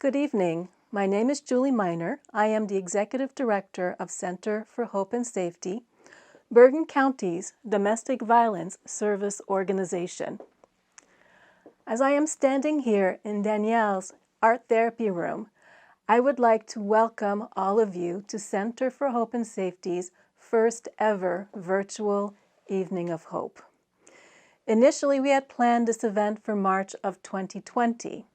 Good evening. My name is Julie Miner. I am the Executive Director of Center for Hope and Safety, Bergen County's Domestic Violence Service Organization. As I am standing here in Danielle's Art Therapy Room, I would like to welcome all of you to Center for Hope and Safety's first ever virtual Evening of Hope. Initially, we had planned this event for March of 2020.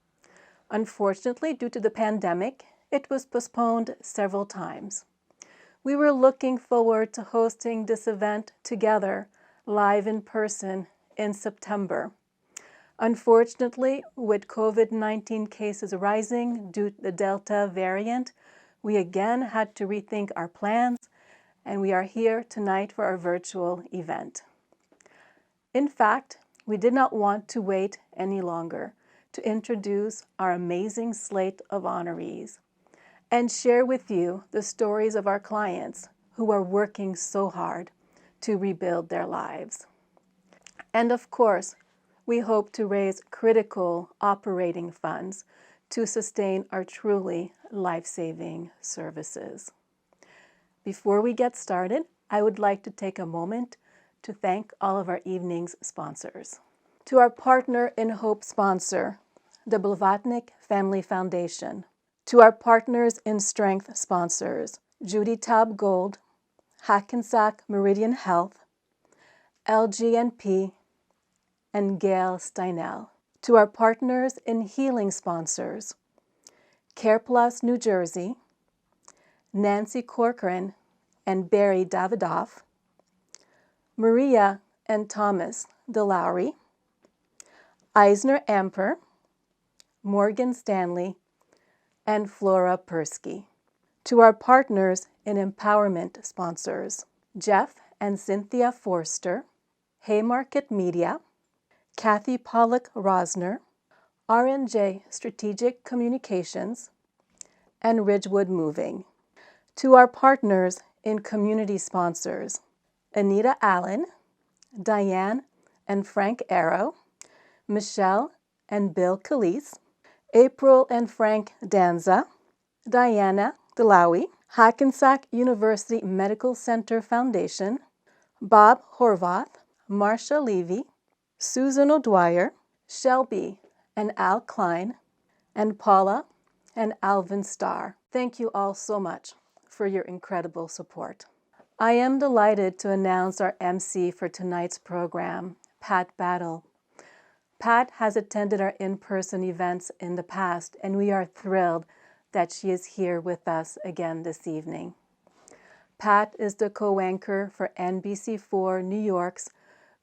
Unfortunately, due to the pandemic, it was postponed several times. We were looking forward to hosting this event together, live in person, in September. Unfortunately, with COVID-19 cases rising due to the Delta variant, we again had to rethink our plans, and we are here tonight for our virtual event. In fact, we did not want to wait any longer to introduce our amazing slate of honorees and share with you the stories of our clients who are working so hard to rebuild their lives. And of course, we hope to raise critical operating funds to sustain our truly life-saving services. Before we get started, I would like to take a moment to thank all of our evening's sponsors. To our Partner in Hope sponsor, the Blavatnik Family Foundation. To our Partners in Strength sponsors, Judy Taub Gold, Hackensack Meridian Health, LGNP, and Gail Steinell. To our Partners in Healing sponsors, CarePlus New Jersey, Nancy Corcoran and Barry Davidoff, Maria and Thomas DeLowry, Eisner Amper, Morgan Stanley, and Flora Persky. To our Partners in Empowerment sponsors, Jeff and Cynthia Forster, Haymarket Media, Kathy Pollock Rosner, R&J Strategic Communications, and Ridgewood Moving. To our Partners in Community sponsors, Anita Allen, Diane and Frank Arrow, Michelle and Bill Calise, April and Frank Danza, Diana Delawi, Hackensack University Medical Center Foundation, Bob Horvath, Marcia Levy, Susan O'Dwyer, Shelby and Al Klein, and Paula and Alvin Starr. Thank you all so much for your incredible support. I am delighted to announce our MC for tonight's program, Pat Battle. Pat has attended our in-person events in the past, and we are thrilled that she is here with us again this evening. Pat is the co-anchor for NBC4 New York's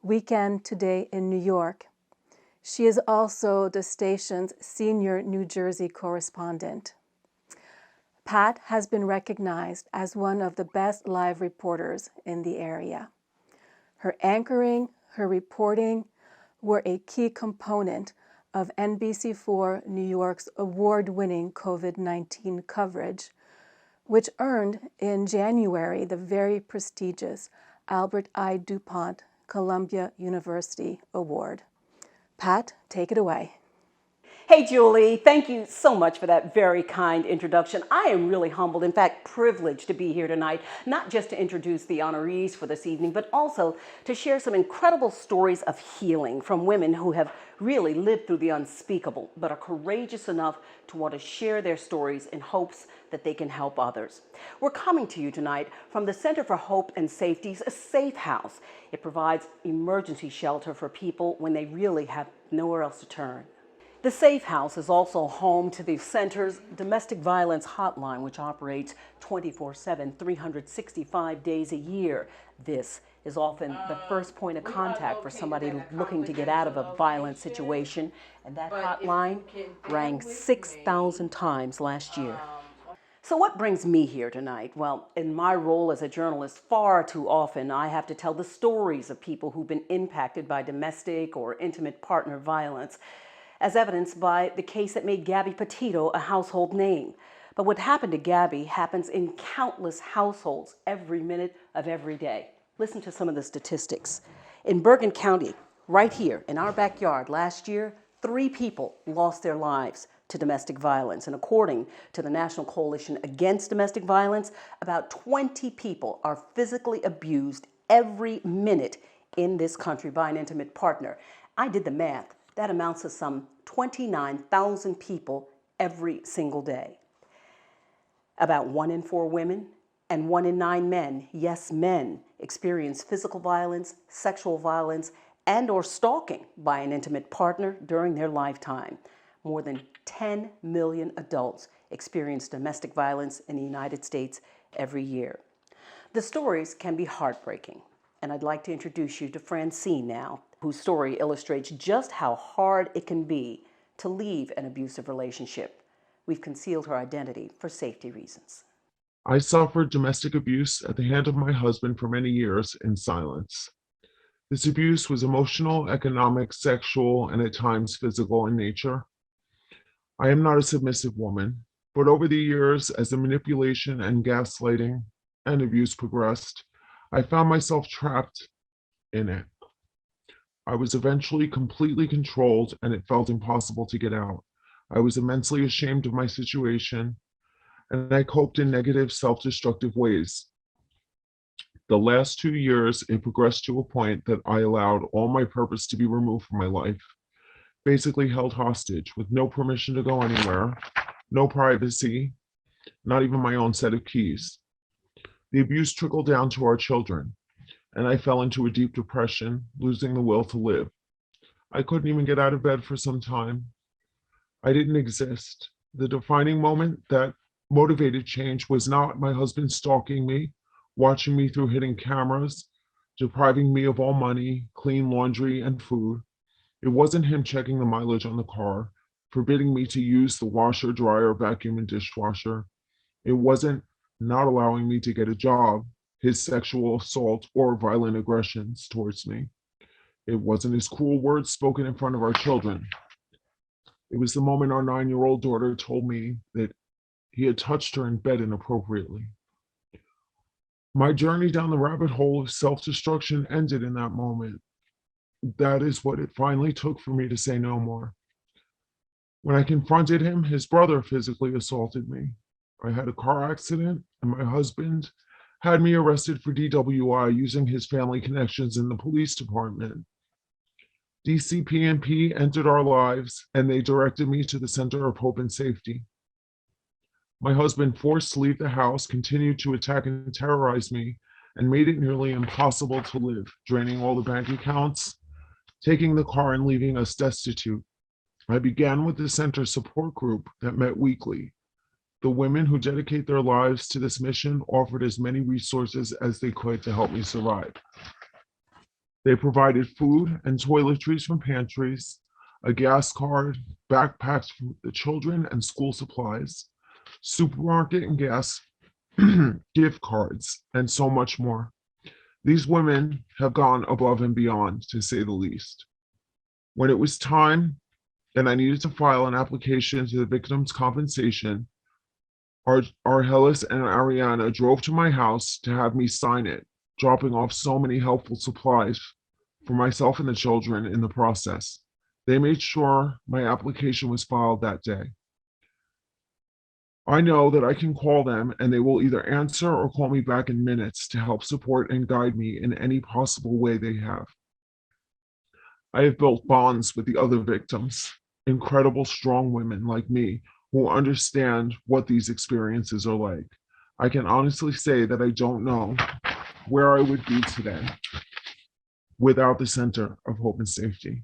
Weekend Today in New York. She is also the station's senior New Jersey correspondent. Pat has been recognized as one of the best live reporters in the area. Her anchoring, her reporting, were a key component of NBC4 New York's award-winning COVID-19 coverage, which earned in January the very prestigious Albert I. DuPont Columbia University Award. Pat, take it away. Hey, Julie, thank you so much for that very kind introduction. I am really humbled, in fact, privileged to be here tonight, not just to introduce the honorees for this evening, but also to share some incredible stories of healing from women who have really lived through the unspeakable, but are courageous enough to want to share their stories in hopes that they can help others. We're coming to you tonight from the Center for Hope and Safety's Safe House. It provides emergency shelter for people when they really have nowhere else to turn. The Safe House is also home to the Center's Domestic Violence Hotline, which operates 24/7, 365 days a year. This is often the first point of contact for somebody looking to get out of a violent situation, and that hotline rang 6,000 times last year. So what brings me here tonight? Well, in my role as a journalist, far too often I have to tell the stories of people who've been impacted by domestic or intimate partner violence, as evidenced by the case that made Gabby Petito a household name. But what happened to Gabby happens in countless households every minute of every day. Listen to some of the statistics. In Bergen County, right here in our backyard last year, 3 people lost their lives to domestic violence. And according to the National Coalition Against Domestic Violence, about 20 people are physically abused every minute in this country by an intimate partner. I did the math. That amounts to some 29,000 people every single day. About 1 in 4 women and 1 in 9 men, yes, men, experience physical violence, sexual violence, and or stalking by an intimate partner during their lifetime. More than 10 million adults experience domestic violence in the United States every year. The stories can be heartbreaking, and I'd like to introduce you to Francine now, whose story illustrates just how hard it can be to leave an abusive relationship. We've concealed her identity for safety reasons. I suffered domestic abuse at the hand of my husband for many years in silence. This abuse was emotional, economic, sexual, and at times physical in nature. I am not a submissive woman, but over the years, as the manipulation and gaslighting and abuse progressed, I found myself trapped in it. I was eventually completely controlled, and it felt impossible to get out. I was immensely ashamed of my situation, and I coped in negative, self-destructive ways. The last 2 years, it progressed to a point that I allowed all my purpose to be removed from my life, basically held hostage with no permission to go anywhere, no privacy, not even my own set of keys. The abuse trickled down to our children, and I fell into a deep depression, losing the will to live. I couldn't even get out of bed for some time. I didn't exist. The defining moment that motivated change was not my husband stalking me, watching me through hidden cameras, depriving me of all money, clean laundry, and food. It wasn't him checking the mileage on the car, forbidding me to use the washer, dryer, vacuum, and dishwasher. It wasn't not allowing me to get a job, his sexual assault or violent aggressions towards me. It wasn't his cruel words spoken in front of our children. It was the moment our 9-year-old daughter told me that he had touched her in bed inappropriately. My journey down the rabbit hole of self-destruction ended in that moment. That is what it finally took for me to say no more. When I confronted him, his brother physically assaulted me. I had a car accident, and my husband had me arrested for DWI using his family connections in the police department. DCP&P entered our lives, and they directed me to the Center of Hope and Safety. My husband, forced to leave the house, continued to attack and terrorize me, and made it nearly impossible to live, draining all the bank accounts, taking the car, and leaving us destitute. I began with the center support group that met weekly. The women who dedicate their lives to this mission offered as many resources as they could to help me survive. They provided food and toiletries from pantries, a gas card, backpacks for the children, and school supplies, supermarket and gas gift cards, and so much more. These women have gone above and beyond, to say the least. When it was time and I needed to file an application to the victim's compensation, Argelis and Ariana drove to my house to have me sign it, dropping off so many helpful supplies for myself and the children in the process. They made sure my application was filed that day. I know that I can call them and they will either answer or call me back in minutes to help support and guide me in any possible way they have. I have built bonds with the other victims, incredible, strong women like me who understand what these experiences are like. I can honestly say that I don't know where I would be today without the Center of Hope and Safety.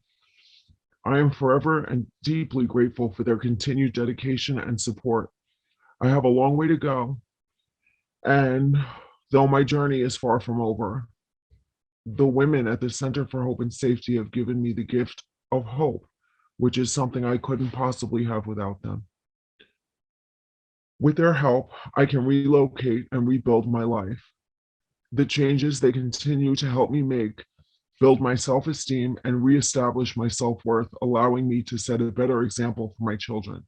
I am forever and deeply grateful for their continued dedication and support. I have a long way to go, and though my journey is far from over, the women at the Center for Hope and Safety have given me the gift of hope, which is something I couldn't possibly have without them. With their help, I can relocate and rebuild my life. The changes they continue to help me make build my self-esteem and reestablish my self-worth, allowing me to set a better example for my children.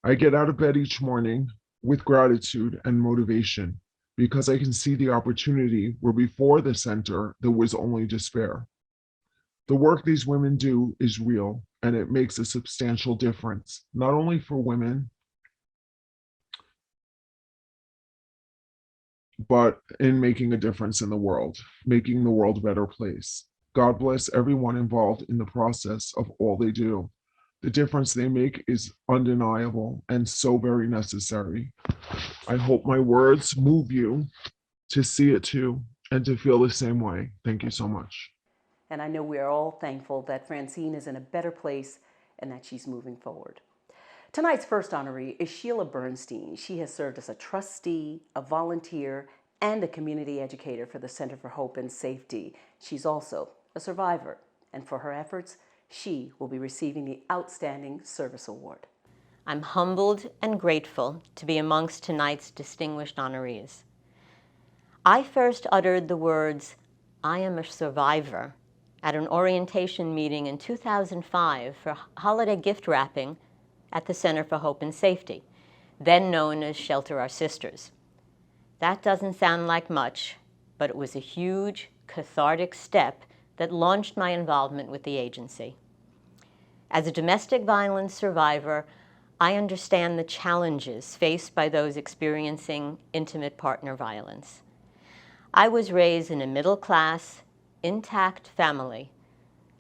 I get out of bed each morning with gratitude and motivation because I can see the opportunity where before the center, there was only despair. The work these women do is real, and it makes a substantial difference, not only for women, but in making a difference in the world, making the world a better place. God bless everyone involved in the process of all they do. The difference they make is undeniable and so very necessary. I hope my words move you to see it too and to feel the same way. Thank you so much. And I know we are all thankful that Francine is in a better place and that she's moving forward. Tonight's first honoree is Sheila Bernstein. She has served as a trustee, a volunteer, and a community educator for the Center for Hope and Safety. She's also a survivor, and for her efforts, she will be receiving the Outstanding Service Award. I'm humbled and grateful to be amongst tonight's distinguished honorees. I first uttered the words, "I am a survivor," at an orientation meeting in 2005 for holiday gift wrapping at the Center for Hope and Safety, then known as Shelter Our Sisters. That doesn't sound like much, but it was a huge, cathartic step that launched my involvement with the agency. As a domestic violence survivor, I understand the challenges faced by those experiencing intimate partner violence. I was raised in a middle-class, intact family.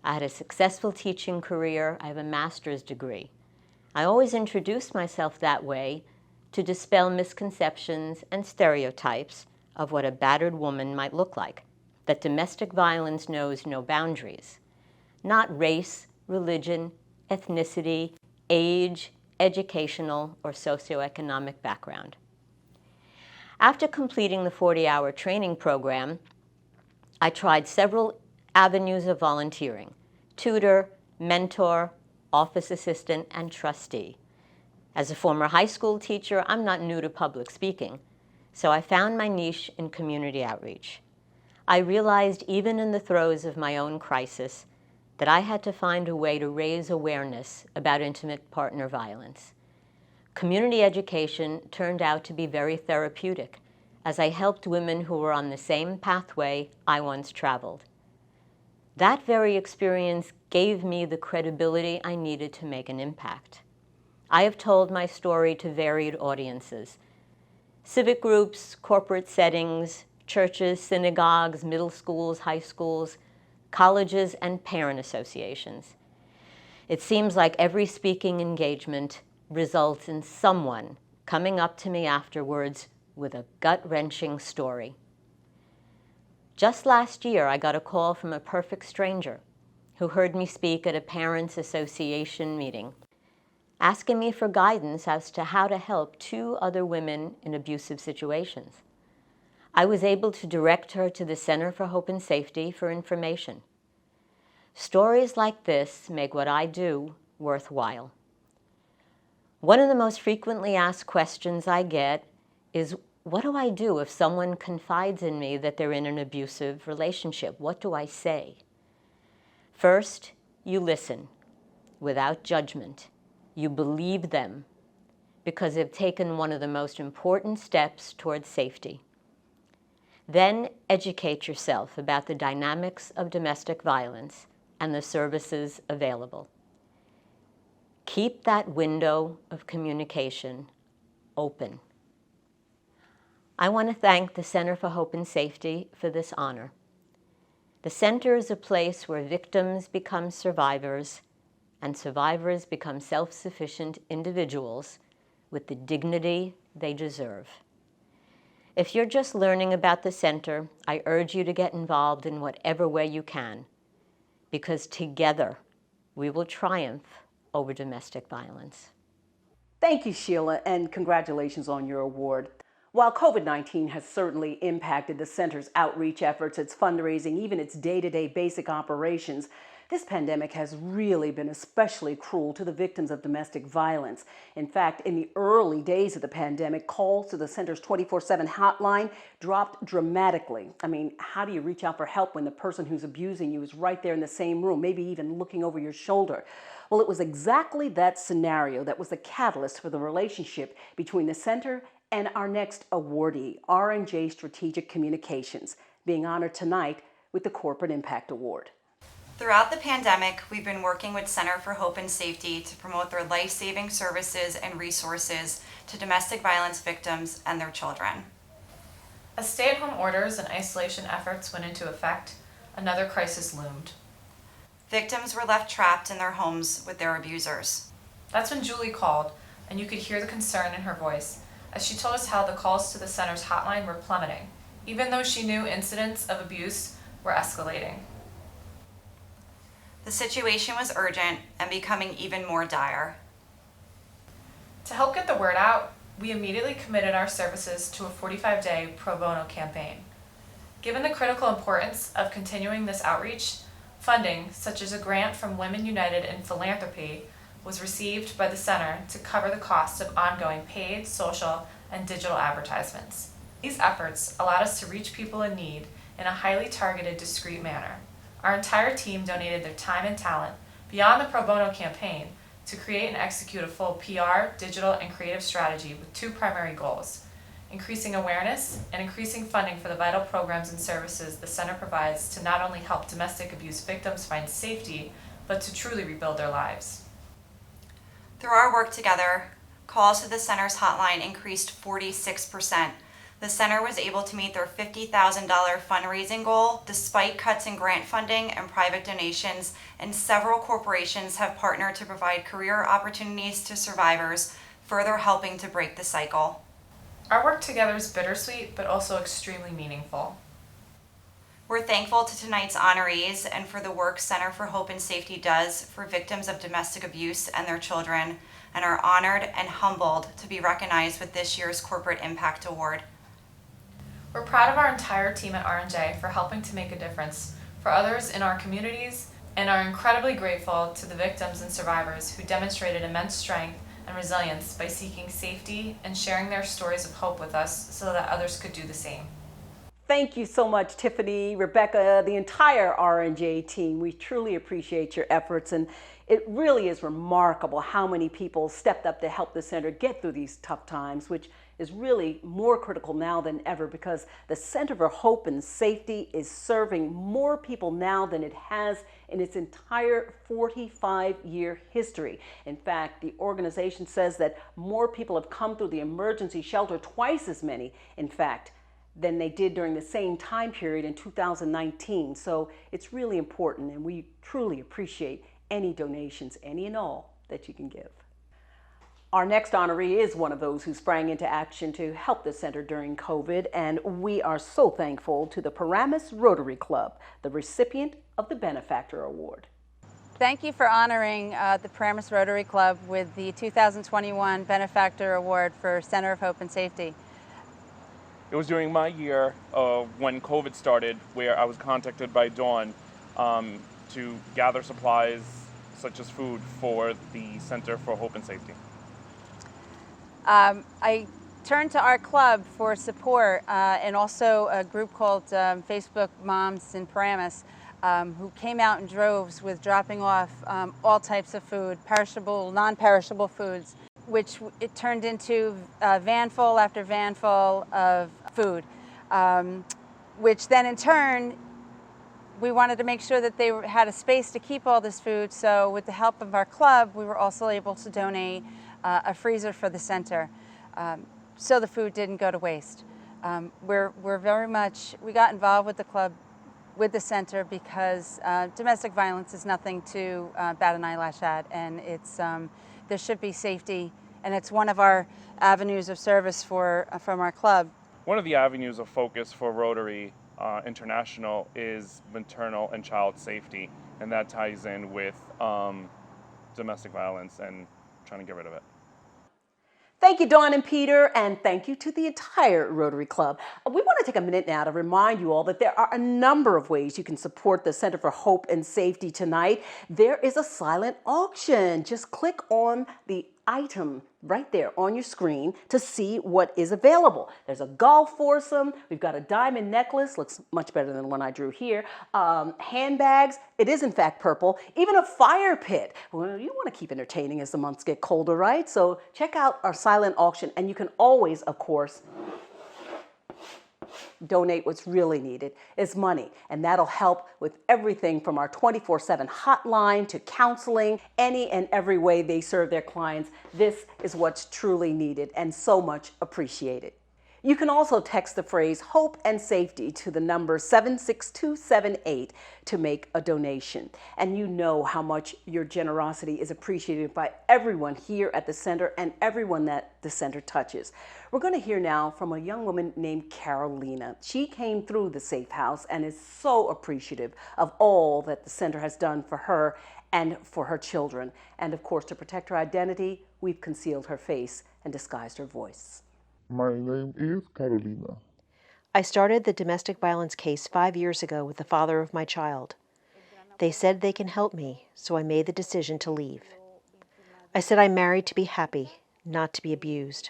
I had a successful teaching career. I have a master's degree. I always introduced myself that way to dispel misconceptions and stereotypes of what a battered woman might look like, that domestic violence knows no boundaries, not race, religion, ethnicity, age, educational, or socioeconomic background. After completing the 40-hour training program, I tried several avenues of volunteering: tutor, mentor, office assistant, and trustee. As a former high school teacher, I'm not new to public speaking, so I found my niche in community outreach. I realized, even in the throes of my own crisis, that I had to find a way to raise awareness about intimate partner violence. Community education turned out to be very therapeutic, as I helped women who were on the same pathway I once traveled. That very experience gave me the credibility I needed to make an impact. I have told my story to varied audiences: civic groups, corporate settings, churches, synagogues, middle schools, high schools, colleges, and parent associations. It seems like every speaking engagement results in someone coming up to me afterwards with a gut-wrenching story. Just last year, I got a call from a perfect stranger who heard me speak at a parents' association meeting, asking me for guidance as to how to help 2 other women in abusive situations. I was able to direct her to the Center for Hope and Safety for information. Stories like this make what I do worthwhile. One of the most frequently asked questions I get is, what do I do if someone confides in me that they're in an abusive relationship? What do I say? First, you listen without judgment. You believe them because they've taken one of the most important steps towards safety. Then educate yourself about the dynamics of domestic violence and the services available. Keep that window of communication open. I want to thank the Center for Hope and Safety for this honor. The center is a place where victims become survivors and survivors become self-sufficient individuals with the dignity they deserve. If you're just learning about the center, I urge you to get involved in whatever way you can, because together we will triumph over domestic violence. Thank you, Sheila, and congratulations on your award. While COVID-19 has certainly impacted the center's outreach efforts, its fundraising, even its day-to-day basic operations, this pandemic has really been especially cruel to the victims of domestic violence. In fact, in the early days of the pandemic, calls to the center's 24/7 hotline dropped dramatically. I mean, how do you reach out for help when the person who's abusing you is right there in the same room, maybe even looking over your shoulder? Well, it was exactly that scenario that was the catalyst for the relationship between the center and our next awardee, R&J Strategic Communications, being honored tonight with the Corporate Impact Award. Throughout the pandemic, we've been working with Center for Hope and Safety to promote their life-saving services and resources to domestic violence victims and their children. As stay-at-home orders and isolation efforts went into effect, another crisis loomed. Victims were left trapped in their homes with their abusers. That's when Julie called, and you could hear the concern in her voice as she told us how the calls to the center's hotline were plummeting, even though she knew incidents of abuse were escalating. The situation was urgent and becoming even more dire. To help get the word out, we immediately committed our services to a 45-day pro bono campaign. Given the critical importance of continuing this outreach, funding, such as a grant from Women United in Philanthropy, was received by the center to cover the cost of ongoing paid, social, and digital advertisements. These efforts allowed us to reach people in need in a highly targeted, discreet manner. Our entire team donated their time and talent beyond the pro bono campaign to create and execute a full PR, digital, and creative strategy with two primary goals: increasing awareness and increasing funding for the vital programs and services the center provides to not only help domestic abuse victims find safety, but to truly rebuild their lives. Through our work together, calls to the center's hotline increased 46%. The center was able to meet their $50,000 fundraising goal despite cuts in grant funding and private donations, and several corporations have partnered to provide career opportunities to survivors, further helping to break the cycle. Our work together is bittersweet, but also extremely meaningful. We're thankful to tonight's honorees and for the work Center for Hope and Safety does for victims of domestic abuse and their children, and are honored and humbled to be recognized with this year's Corporate Impact Award. We're proud of our entire team at R&J for helping to make a difference for others in our communities, and are incredibly grateful to the victims and survivors who demonstrated immense strength and resilience by seeking safety and sharing their stories of hope with us so that others could do the same. Thank you so much, Tiffany, Rebecca, the entire R&J team. We truly appreciate your efforts, and it really is remarkable how many people stepped up to help the center get through these tough times, which is really more critical now than ever because the Center for Hope and Safety is serving more people now than it has in its entire 45-year history. In fact, the organization says that more people have come through the emergency shelter, twice as many, in fact, than they did during the same time period in 2019. So it's really important, and we truly appreciate any donations, any and all, that you can give. Our next honoree is one of those who sprang into action to help the center during COVID, and we are so thankful to the Paramus Rotary Club, the recipient of the Benefactor Award. Thank you for honoring the Paramus Rotary Club with the 2021 Benefactor Award for Center of Hope and Safety. It was during my year when COVID started where I was contacted by Dawn to gather supplies such as food for the Center for Hope and Safety. I turned to our club for support and also a group called Facebook Moms in Paramus who came out in droves with dropping off all types of food, perishable, non-perishable foods, which it turned into vanful after vanful of food, which then in turn we wanted to make sure that they had a space to keep all this food. So with the help of our club, we were also able to donate a freezer for the center, so the food didn't go to waste. We're very much, we got involved with the club, with the center, because domestic violence is nothing to bat an eyelash at, and it's there should be safety, and it's one of our avenues of service from our club. One of the avenues of focus for Rotary International is maternal and child safety, and that ties in with domestic violence and trying to get rid of it. Thank you, Dawn and Peter, and thank you to the entire Rotary Club. We want to take a minute now to remind you all that there are a number of ways you can support the Center for Hope and Safety tonight. There is a silent auction. Just click on the item right there on your screen to see what is available. There's a golf foursome. We've got a diamond necklace, looks much better than the one I drew here. Handbags, it is in fact purple. Even a fire pit. Well, you want to keep entertaining as the months get colder, right? So check out our silent auction, and you can always, of course, donate what's really needed is money. And that'll help with everything from our 24/7 hotline to counseling, any and every way they serve their clients. This is what's truly needed and so much appreciated. You can also text the phrase hope and safety to the number 76278 to make a donation. And you know how much your generosity is appreciated by everyone here at the center and everyone that the center touches. We're going to hear now from a young woman named Carolina. She came through the Safe House and is so appreciative of all that the center has done for her and for her children. And of course, to protect her identity, we've concealed her face and disguised her voice. My name is Carolina. I started the domestic violence case 5 years ago with the father of my child. They said they can help me, so I made the decision to leave. I said I'm married to be happy, not to be abused.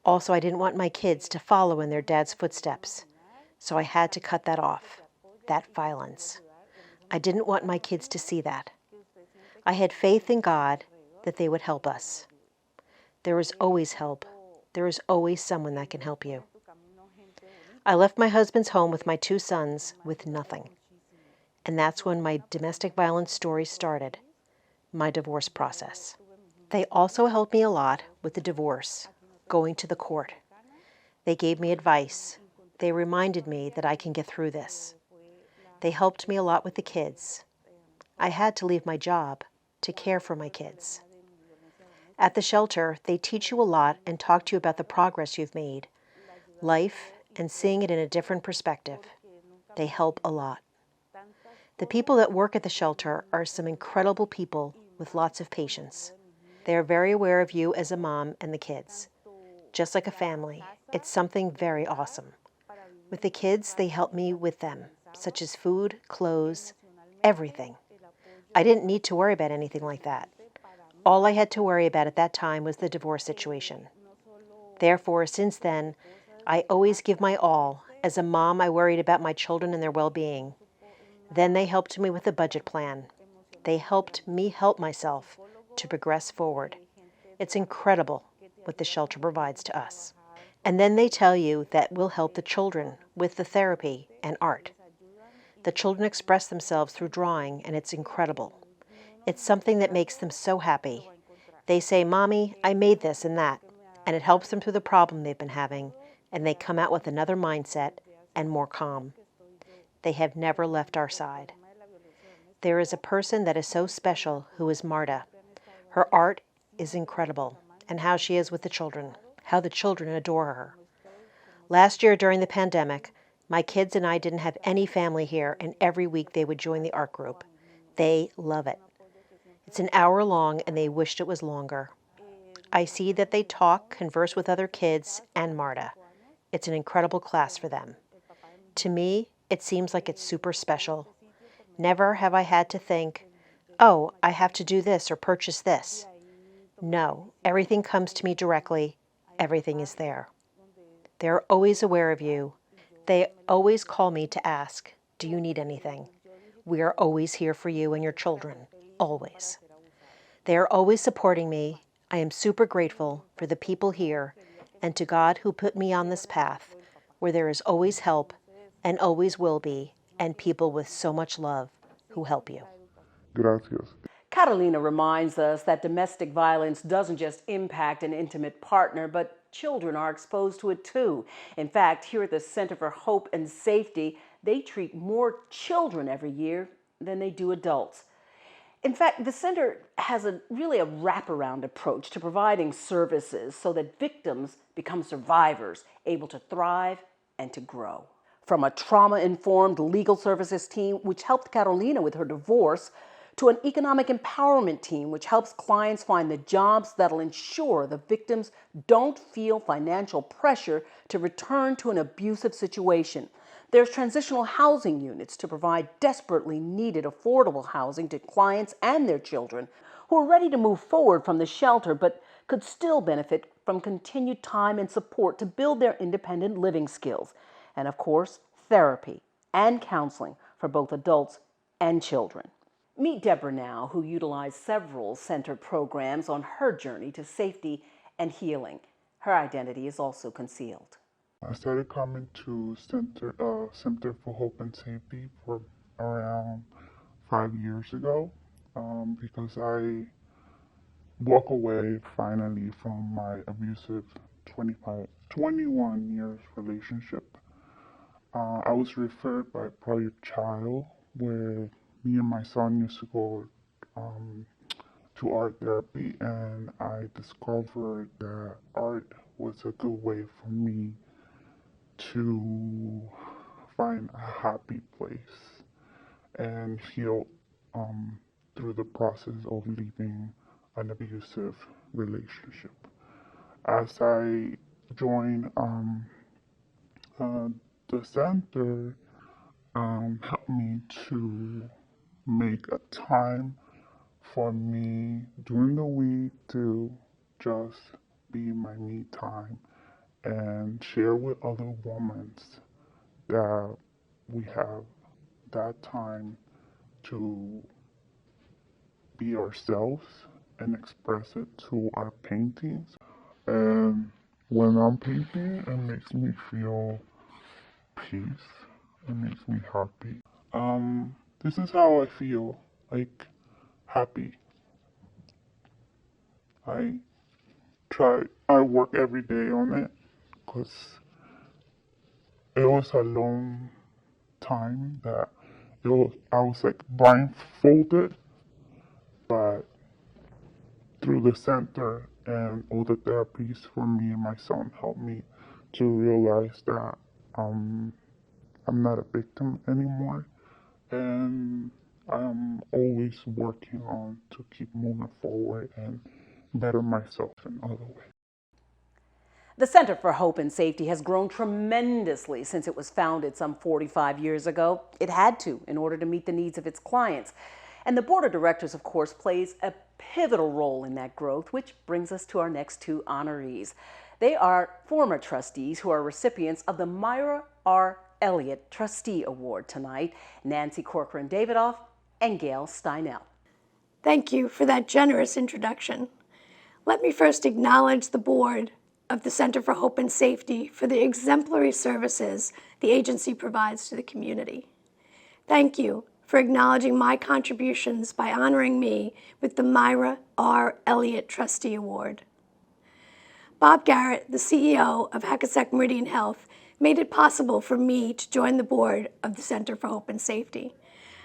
Also, I didn't want my kids to follow in their dad's footsteps, so I had to cut that off, that violence. I didn't want my kids to see that. I had faith in God that they would help us. There is always help. There is always someone that can help you. I left my husband's home with my 2 sons with nothing. And that's when my domestic violence story started, my divorce process. They also helped me a lot with the divorce, going to the court. They gave me advice. They reminded me that I can get through this. They helped me a lot with the kids. I had to leave my job to care for my kids. At the shelter, they teach you a lot and talk to you about the progress you've made, life, and seeing it in a different perspective. They help a lot. The people that work at the shelter are some incredible people with lots of patience. They are very aware of you as a mom and the kids. Just like a family, it's something very awesome. With the kids, they help me with them, such as food, clothes, everything. I didn't need to worry about anything like that. All I had to worry about at that time was the divorce situation. Therefore, since then, I always give my all. As a mom, I worried about my children and their well-being. Then they helped me with a budget plan. They helped me help myself to progress forward. It's incredible what the shelter provides to us. And then they tell you that will help the children with the therapy and art. The children express themselves through drawing, and it's incredible. It's something that makes them so happy. They say, "Mommy, I made this and that," and it helps them through the problem they've been having, and they come out with another mindset and more calm. They have never left our side. There is a person that is so special who is Marta. Her art is incredible, and how she is with the children, how the children adore her. Last year during the pandemic, my kids and I didn't have any family here, and every week they would join the art group. They love it. It's an hour long, and they wished it was longer. I see that they talk, converse with other kids, and Marta. It's an incredible class for them. To me, it seems like it's super special. Never have I had to think, oh, I have to do this or purchase this. No, everything comes to me directly. Everything is there. They're always aware of you. They always call me to ask, do you need anything? We are always here for you and your children, always. They are always supporting me. I am super grateful for the people here and to God who put me on this path where there is always help and always will be, and people with so much love who help you. Gracias. Catalina reminds us that domestic violence doesn't just impact an intimate partner, but children are exposed to it too. In fact, here at the Center for Hope and Safety, they treat more children every year than they do adults. In fact, the center has really a wraparound approach to providing services so that victims become survivors, able to thrive and to grow. From a trauma-informed legal services team, which helped Carolina with her divorce, to an economic empowerment team, which helps clients find the jobs that'll ensure the victims don't feel financial pressure to return to an abusive situation. There's transitional housing units to provide desperately needed affordable housing to clients and their children who are ready to move forward from the shelter but could still benefit from continued time and support to build their independent living skills. And of course, therapy and counseling for both adults and children. Meet Deborah now, who utilized several center programs on her journey to safety and healing. Her identity is also concealed. I started coming to Center for Hope and Safety for around 5 years ago because I walk away finally from my abusive 21 years relationship. I was referred by a prior child where me and my son used to go to art therapy, and I discovered that art was a good way for me to find a happy place and heal through the process of leaving an abusive relationship. As I joined the center, helped me to make a time for me during the week to just be my me time and share with other women that we have that time to be ourselves and express it to our paintings. And when I'm painting, it makes me feel peace. It makes me happy. This is how I feel, like happy. I I work every day on it because it was a long time that I was like blindfolded, but through the center and all the therapies for me and my son helped me to realize that I'm not a victim anymore, and I'm always working on to keep moving forward and better myself in other ways. The Center for Hope and Safety has grown tremendously since it was founded some 45 years ago. It had to in order to meet the needs of its clients. And the board of directors, of course, plays a pivotal role in that growth, which brings us to our next two honorees. They are former trustees who are recipients of the Myra R. Elliott Trustee Award tonight, Nancy Corcoran-Davidoff and Gail Steinell. Thank you for that generous introduction. Let me first acknowledge the board of the Center for Hope and Safety for the exemplary services the agency provides to the community. Thank you for acknowledging my contributions by honoring me with the Myra R. Elliott Trustee Award. Bob Garrett, the CEO of Hackensack Meridian Health, made it possible for me to join the board of the Center for Hope and Safety.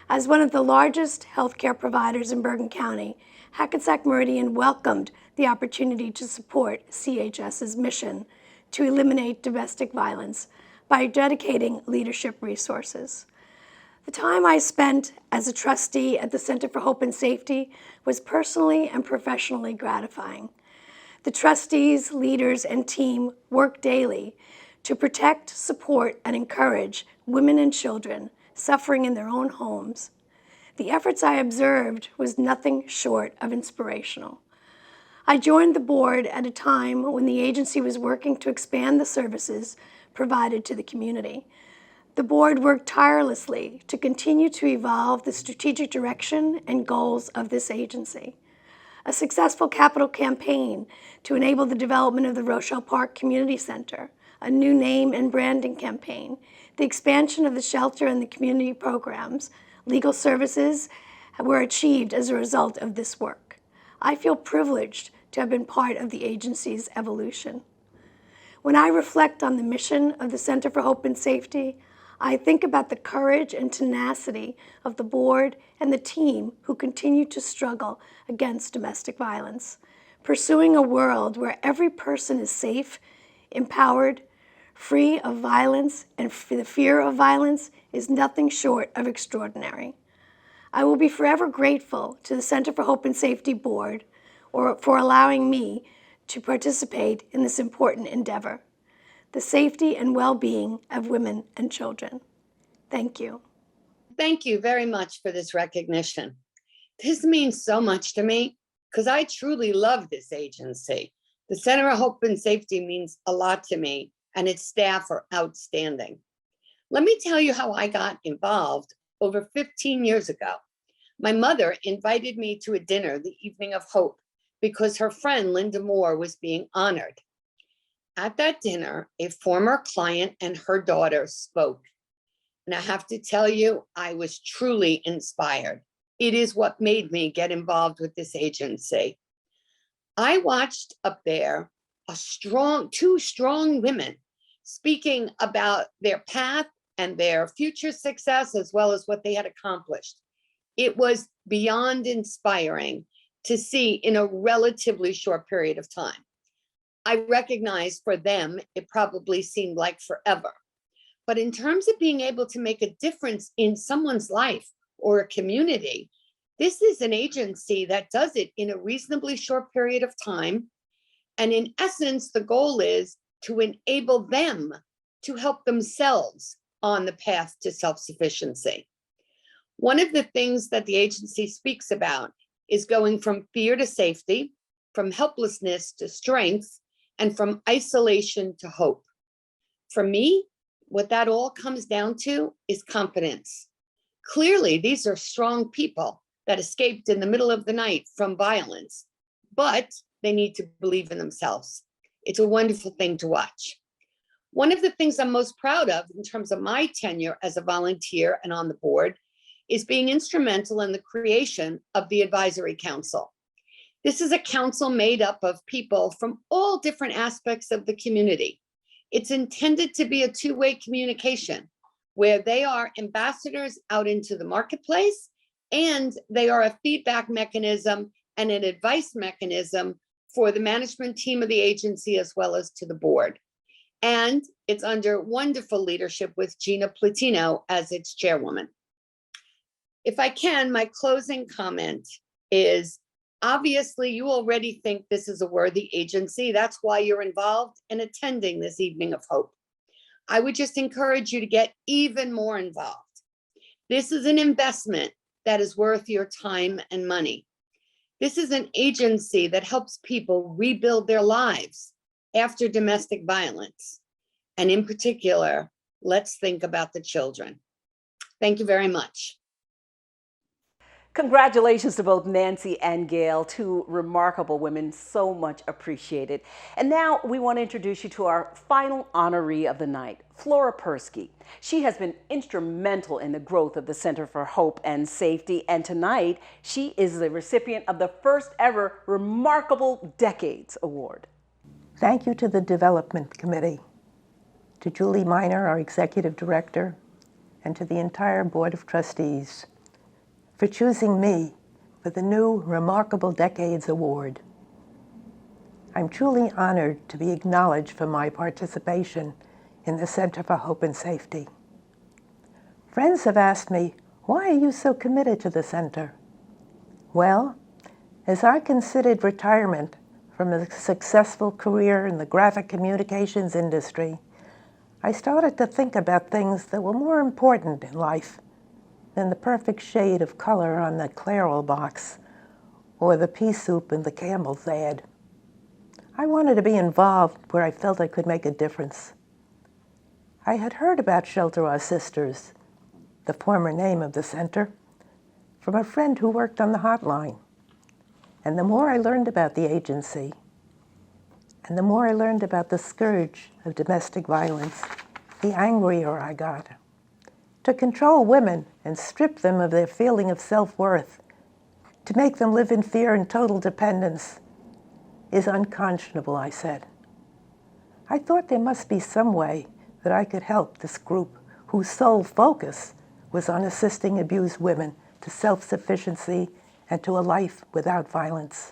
As one of the largest healthcare providers in Bergen County, Hackensack Meridian welcomed the opportunity to support CHS's mission to eliminate domestic violence by dedicating leadership resources. The time I spent as a trustee at the Center for Hope and Safety was personally and professionally gratifying. The trustees, leaders, and team work daily to protect, support, and encourage women and children suffering in their own homes. The efforts I observed was nothing short of inspirational. I joined the board at a time when the agency was working to expand the services provided to the community. The board worked tirelessly to continue to evolve the strategic direction and goals of this agency. A successful capital campaign to enable the development of the Rochelle Park Community Center, a new name and branding campaign, the expansion of the shelter and the community programs, legal services were achieved as a result of this work. I feel privileged to have been part of the agency's evolution. When I reflect on the mission of the Center for Hope and Safety, I think about the courage and tenacity of the board and the team who continue to struggle against domestic violence, pursuing a world where every person is safe, empowered, free of violence, and the fear of violence is nothing short of extraordinary. I will be forever grateful to the Center for Hope and Safety Board for allowing me to participate in this important endeavor, the safety and well-being of women and children. Thank you. Thank you very much for this recognition. This means so much to me because I truly love this agency. The Center for Hope and Safety means a lot to me, and its staff are outstanding. Let me tell you how I got involved over 15 years ago. My mother invited me to a dinner the evening of Hope because her friend Linda Moore was being honored. At that dinner, a former client and her daughter spoke. And I have to tell you, I was truly inspired. It is what made me get involved with this agency. I watched up there two strong women speaking about their path and their future success, as well as what they had accomplished. It was beyond inspiring to see in a relatively short period of time. I recognize for them, it probably seemed like forever. But in terms of being able to make a difference in someone's life or a community, this is an agency that does it in a reasonably short period of time. And in essence, the goal is to enable them to help themselves on the path to self-sufficiency. One of the things that the agency speaks about is going from fear to safety, from helplessness to strength, and from isolation to hope. For me, what that all comes down to is confidence. Clearly, these are strong people that escaped in the middle of the night from violence, but they need to believe in themselves. It's a wonderful thing to watch. One of the things I'm most proud of in terms of my tenure as a volunteer and on the board is being instrumental in the creation of the Advisory Council. This is a council made up of people from all different aspects of the community. It's intended to be a two-way communication where they are ambassadors out into the marketplace, and they are a feedback mechanism and an advice mechanism for the management team of the agency as well as to the board. And it's under wonderful leadership with Gina Platino as its chairwoman. If I can, my closing comment is, obviously, you already think this is a worthy agency. That's why you're involved and attending this evening of hope. I would just encourage you to get even more involved. This is an investment that is worth your time and money. This is an agency that helps people rebuild their lives after domestic violence. And in particular, let's think about the children. Thank you very much. Congratulations to both Nancy and Gail, two remarkable women, so much appreciated. And now we want to introduce you to our final honoree of the night, Flora Persky. She has been instrumental in the growth of the Center for Hope and Safety, and tonight she is the recipient of the first ever Remarkable Decades Award. Thank you to the Development Committee, to Julie Miner, our Executive Director, and to the entire Board of Trustees for choosing me for the new Remarkable Decades Award. I'm truly honored to be acknowledged for my participation in the Center for Hope and Safety. Friends have asked me, why are you so committed to the center? Well, as I considered retirement from a successful career in the graphic communications industry, I started to think about things that were more important in life than the perfect shade of color on the Clairol box or the pea soup in the Campbell's ad. I wanted to be involved where I felt I could make a difference. I had heard about Shelter Our Sisters, the former name of the center, from a friend who worked on the hotline. And the more I learned about the agency, and the more I learned about the scourge of domestic violence, the angrier I got. To control women and strip them of their feeling of self-worth, to make them live in fear and total dependence, is unconscionable, I said. I thought there must be some way that I could help this group whose sole focus was on assisting abused women to self-sufficiency and to a life without violence.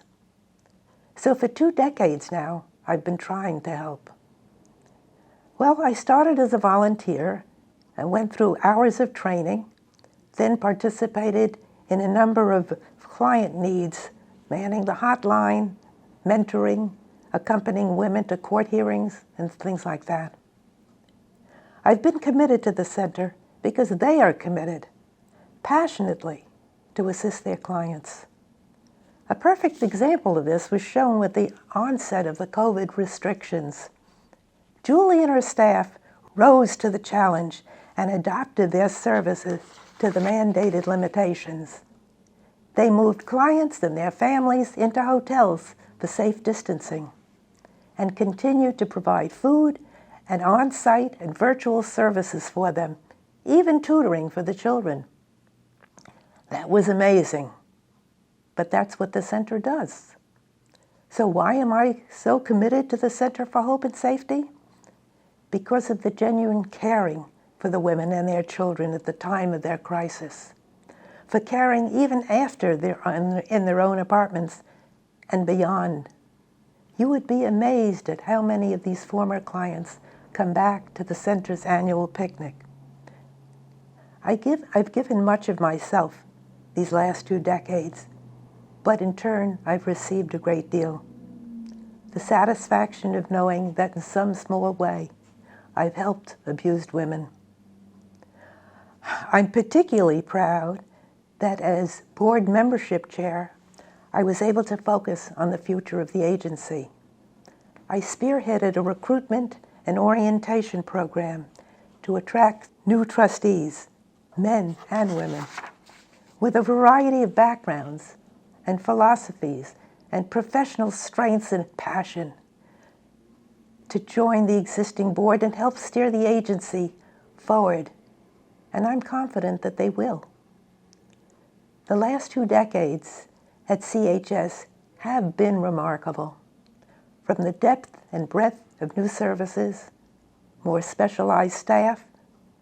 So for 2 decades now, I've been trying to help. Well, I started as a volunteer and went through hours of training, then participated in a number of client needs, manning the hotline, mentoring, accompanying women to court hearings, and things like that. I've been committed to the center because they are committed, passionately, to assist their clients. A perfect example of this was shown with the onset of the COVID restrictions. Julie and her staff rose to the challenge and adapted their services to the mandated limitations. They moved clients and their families into hotels for safe distancing. and continue to provide food and on-site and virtual services for them, even tutoring for the children. That was amazing, but that's what the center does. So why am I so committed to the Center for Hope and Safety? Because of the genuine caring for the women and their children at the time of their crisis, for caring even after they're in their own apartments and beyond. You would be amazed at how many of these former clients come back to the center's annual picnic. I've given much of myself these last 2 decades, but in turn, I've received a great deal. The satisfaction of knowing that in some small way, I've helped abused women. I'm particularly proud that as board membership chair, I was able to focus on the future of the agency. I spearheaded a recruitment and orientation program to attract new trustees, men and women, with a variety of backgrounds and philosophies and professional strengths and passion, to join the existing board and help steer the agency forward. And I'm confident that they will. The last 2 decades at CHS have been remarkable. From the depth and breadth of new services, more specialized staff,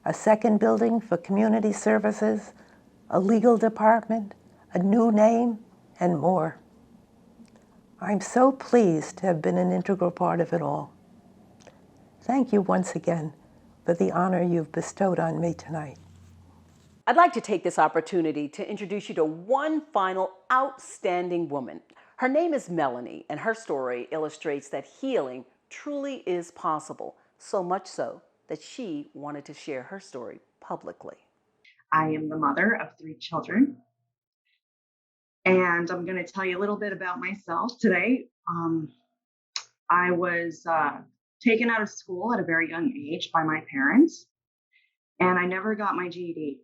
a second building for community services, a legal department, a new name, and more. I'm so pleased to have been an integral part of it all. Thank you once again for the honor you've bestowed on me tonight. I'd like to take this opportunity to introduce you to one final outstanding woman. Her name is Melanie, and her story illustrates that healing truly is possible, so much so that she wanted to share her story publicly. I am the mother of 3 children, and I'm going to tell you a little bit about myself today. I was taken out of school at a very young age by my parents, and I never got my GED.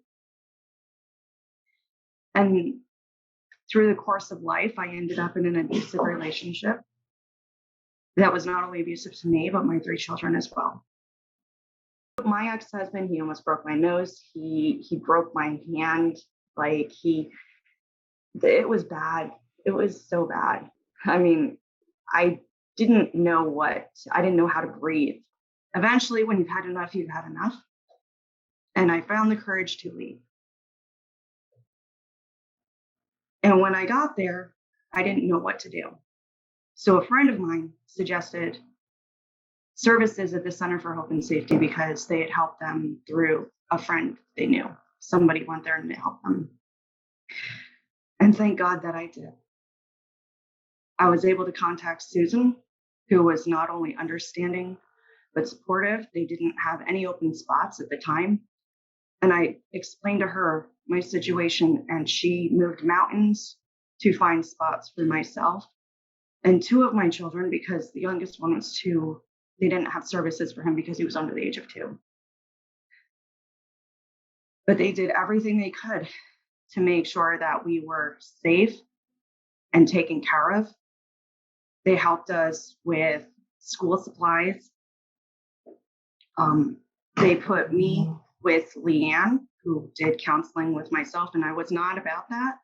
And through the course of life, I ended up in an abusive relationship that was not only abusive to me, but my 3 children as well. My ex-husband, he almost broke my nose. He broke my hand. It was bad. It was so bad. I mean, I didn't know how to breathe. Eventually, when you've had enough, you've had enough. And I found the courage to leave. And when I got there, I didn't know what to do. So a friend of mine suggested services at the Center for Hope and Safety because they had helped them through a friend they knew. Somebody went there and they helped them. And thank God that I did. I was able to contact Susan, who was not only understanding, but supportive. They didn't have any open spots at the time. And I explained to her my situation, and she moved mountains to find spots for myself and 2 of my children, because the youngest one was 2. They didn't have services for him because he was under the age of 2. But they did everything they could to make sure that we were safe and taken care of. They helped us with school supplies. They put me with Leanne, who did counseling with myself, and I was not about that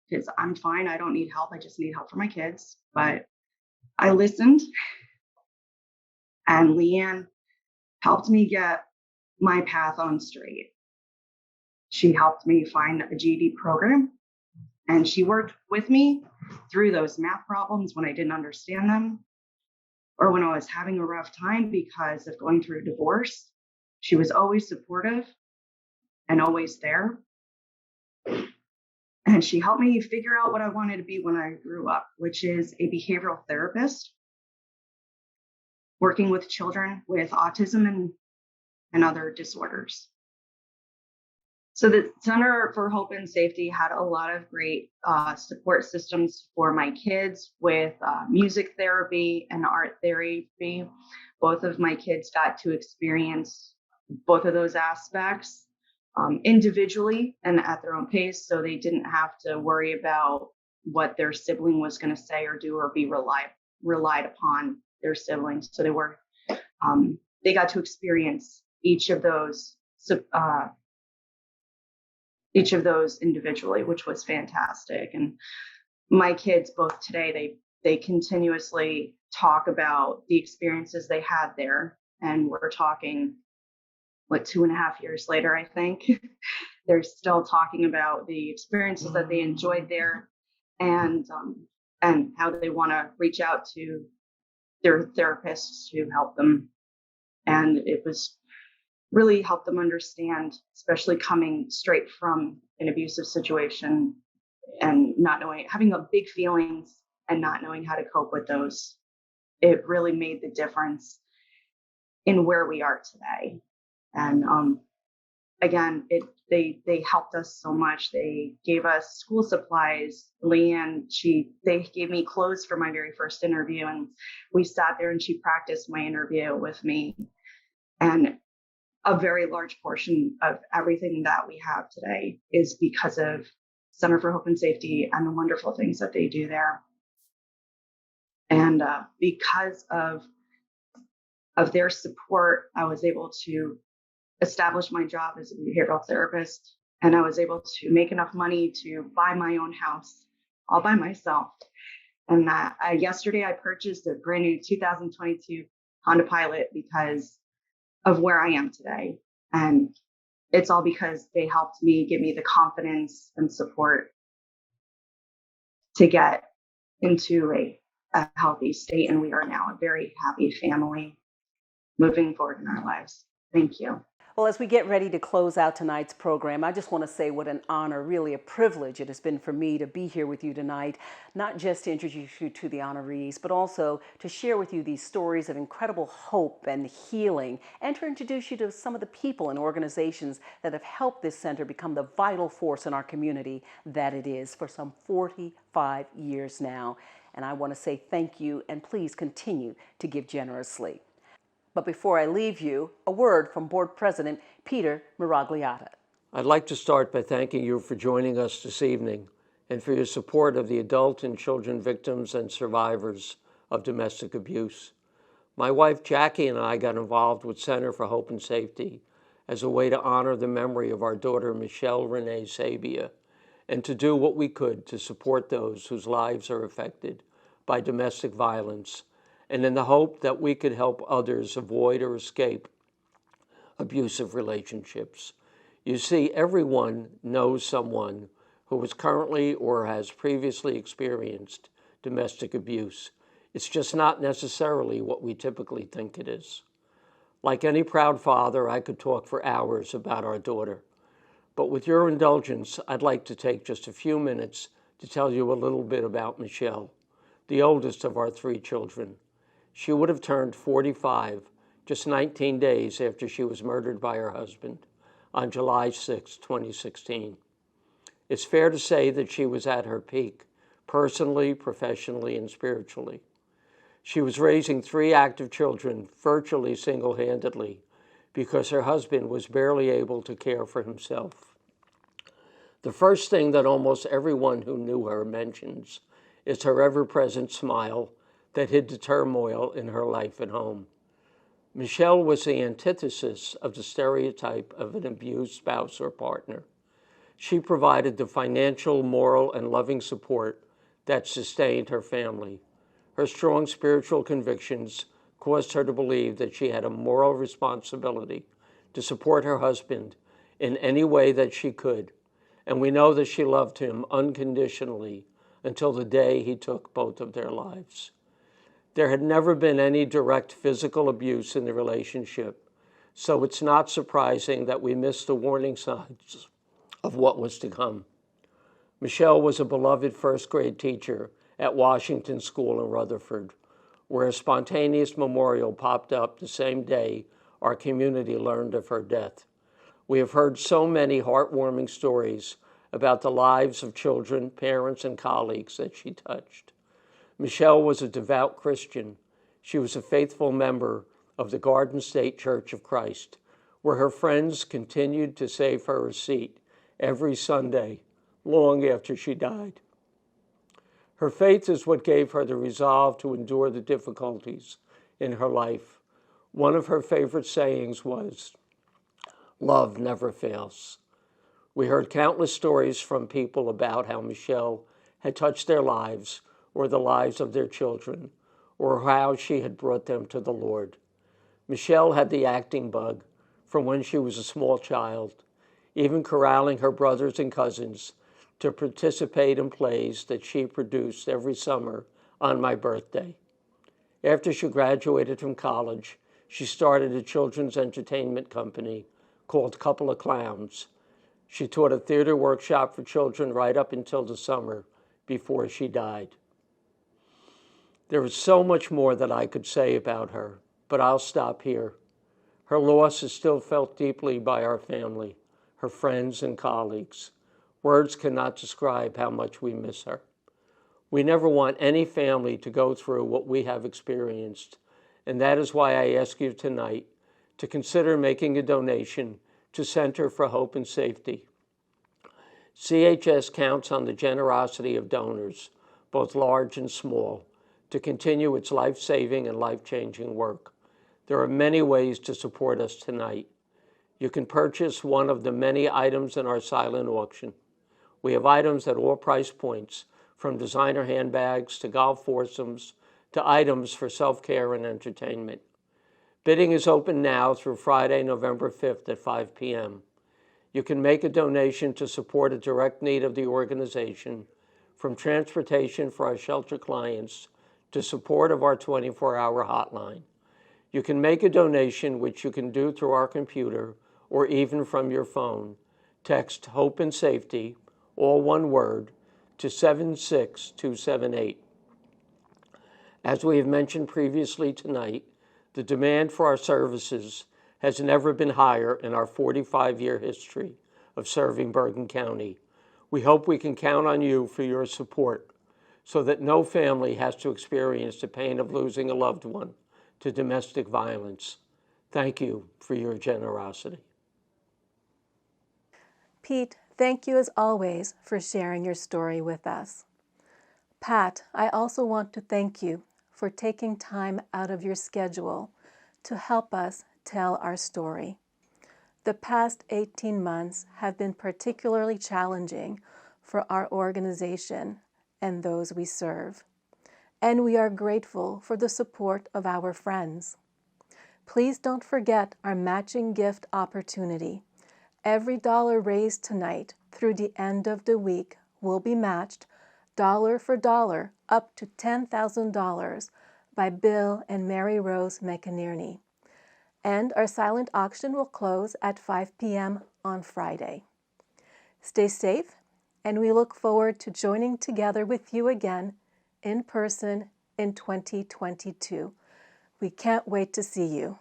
because I'm fine. I don't need help. I just need help for my kids. But I listened, and Leanne helped me get my path on straight. She helped me find a GED program, and she worked with me through those math problems when I didn't understand them, or when I was having a rough time because of going through a divorce. She was always supportive and always there. And she helped me figure out what I wanted to be when I grew up, which is a behavioral therapist, working with children with autism and other disorders. So the Center for Hope and Safety had a lot of great support systems for my kids with music therapy and art therapy. Both of my kids got to experience both of those aspects individually and at their own pace, so they didn't have to worry about what their sibling was going to say or do or be relied upon. their siblings. So they got to experience each of those individually, which was fantastic. And my kids both today, they continuously talk about the experiences they had there. And we're talking, 2.5 years later, I think. They're still talking about the experiences that they enjoyed there, and how they want to reach out to their therapists to help them. And it was really helped them understand, especially coming straight from an abusive situation and not knowing, having a big feelings and not knowing how to cope with those. It really made the difference in where we are today. And again, they helped us so much. They gave us school supplies. Leanne, they gave me clothes for my very first interview, and we sat there and she practiced my interview with me. And a very large portion of everything that we have today is because of Center for Hope and Safety and the wonderful things that they do there. And because of their support, I was able to establish my job as a behavioral therapist, and I was able to make enough money to buy my own house all by myself. And yesterday I purchased a brand new 2022 Honda Pilot because of where I am today. And it's all because they helped me, give me the confidence and support to get into a healthy state. And we are now a very happy family moving forward in our lives. Thank you. Well, as we get ready to close out tonight's program, I just want to say what an honor, really a privilege it has been for me to be here with you tonight, not just to introduce you to the honorees, but also to share with you these stories of incredible hope and healing, and to introduce you to some of the people and organizations that have helped this center become the vital force in our community that it is for some 45 years now. And I want to say thank you, and please continue to give generously. But before I leave you, a word from Board President Peter Miragliata. I'd like to start by thanking you for joining us this evening and for your support of the adult and children victims and survivors of domestic abuse. My wife Jackie and I got involved with Center for Hope and Safety as a way to honor the memory of our daughter Michelle Renee Sabia and to do what we could to support those whose lives are affected by domestic violence, and in the hope that we could help others avoid or escape abusive relationships. You see, everyone knows someone who is currently or has previously experienced domestic abuse. It's just not necessarily what we typically think it is. Like any proud father, I could talk for hours about our daughter. But with your indulgence, I'd like to take just a few minutes to tell you a little bit about Michelle, the oldest of our 3 children. She would have turned 45 just 19 days after she was murdered by her husband on July 6, 2016. It's fair to say that she was at her peak, personally, professionally, and spiritually. She was raising 3 active children virtually single-handedly because her husband was barely able to care for himself. The first thing that almost everyone who knew her mentions is her ever-present smile that hid the turmoil in her life at home. Michelle was the antithesis of the stereotype of an abused spouse or partner. She provided the financial, moral, and loving support that sustained her family. Her strong spiritual convictions caused her to believe that she had a moral responsibility to support her husband in any way that she could, and we know that she loved him unconditionally until the day he took both of their lives. There had never been any direct physical abuse in the relationship, so it's not surprising that we missed the warning signs of what was to come. Michelle was a beloved first-grade teacher at Washington School in Rutherford, where a spontaneous memorial popped up the same day our community learned of her death. We have heard so many heartwarming stories about the lives of children, parents, and colleagues that she touched. Michelle was a devout Christian. She was a faithful member of the Garden State Church of Christ, where her friends continued to save her a seat every Sunday, long after she died. Her faith is what gave her the resolve to endure the difficulties in her life. One of her favorite sayings was, "Love never fails." We heard countless stories from people about how Michelle had touched their lives or the lives of their children, or how she had brought them to the Lord. Michelle had the acting bug from when she was a small child, even corralling her brothers and cousins to participate in plays that she produced every summer on my birthday. After she graduated from college, she started a children's entertainment company called Couple of Clowns. She taught a theater workshop for children right up until the summer before she died. There is so much more that I could say about her, but I'll stop here. Her loss is still felt deeply by our family, her friends and colleagues. Words cannot describe how much we miss her. We never want any family to go through what we have experienced, and that is why I ask you tonight to consider making a donation to Center for Hope and Safety. CHS counts on the generosity of donors, both large and small, to continue its life-saving and life-changing work. There are many ways to support us tonight. You can purchase one of the many items in our silent auction. We have items at all price points, from designer handbags to golf foursomes to items for self-care and entertainment. Bidding is open now through Friday, November 5th at 5 p.m. You can make a donation to support a direct need of the organization, from transportation for our shelter clients to support of our 24-hour hotline. You can make a donation, which you can do through our computer or even from your phone. Text Hope and Safety, all one word, to 76278. As we have mentioned previously tonight, the demand for our services has never been higher in our 45-year history of serving Bergen County. We hope we can count on you for your support so that no family has to experience the pain of losing a loved one to domestic violence. Thank you for your generosity. Pete, thank you as always for sharing your story with us. Pat, I also want to thank you for taking time out of your schedule to help us tell our story. The past 18 months have been particularly challenging for our organization and those we serve, and we are grateful for the support of our friends. Please don't forget our matching gift opportunity. Every dollar raised tonight through the end of the week will be matched dollar for dollar up to $10,000 by Bill and Mary Rose McInerney. And our silent auction will close at 5 p.m. on Friday. Stay safe, and we look forward to joining together with you again in person in 2022. We can't wait to see you.